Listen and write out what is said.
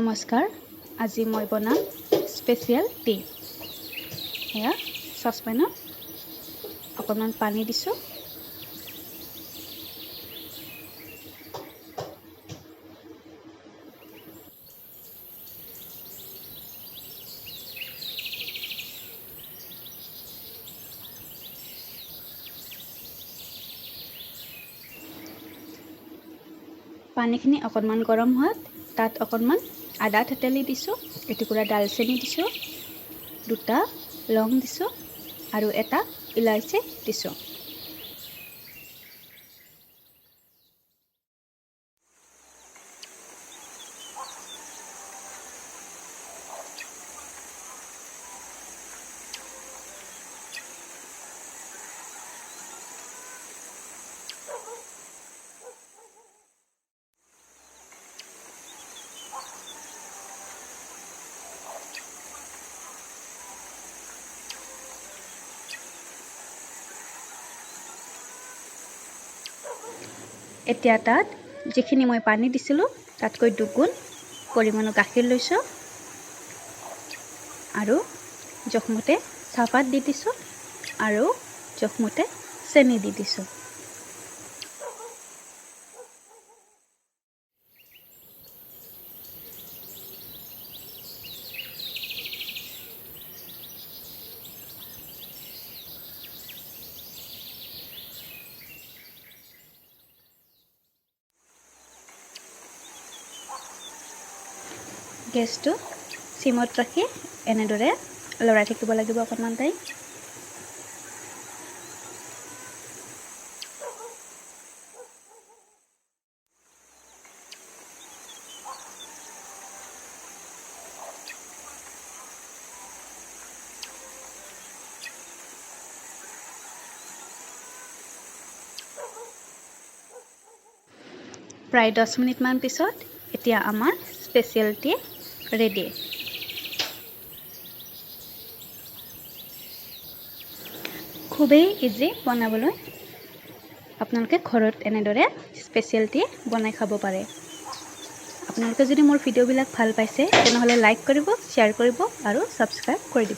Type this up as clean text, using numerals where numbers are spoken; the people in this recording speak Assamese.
নমস্কাৰ আজি মই বনাম স্পেচিয়েল টি এয়া সসপেনত অকণমান পানী দিছো পানীখিনি অকণমান গৰম হোৱাত তাত অকণমান আদা থেতেলি দিছো এটুকুৰা ডালচেনি দিছো দুটা লং দিছো আৰু এটা ইলাইচি দিছো এতিয়া তাত যিখিনি মই পানী দিছিলো তাতকৈ দুগুণ পৰিমাণৰ গাখীৰ লৈছো আৰু জখমতে চাহপাত দি দিছো আৰু জখমতে চেনি দি দিছো গেছটো সিমত ৰাখি এনেদৰে লৰাই থাকিব লাগিব অকণমান টাইম প্ৰায় 10 মিনিট মান পিছত এতিয়া আমাৰ স্পেচিয়েল টি ৰেডি খুবেই ইজি বনাবলৈ আপোনালোকে ঘৰত এনেদৰে স্পেচিয়েল টি বনাই খাব পাৰে আপোনালোকে যদি মোৰ ভিডিঅ'বিলাক ভাল পাইছে তেনেহলে লাইক কৰিব শ্বেয়াৰ কৰিব আৰু সাবস্ক্ৰাইব কৰি দিব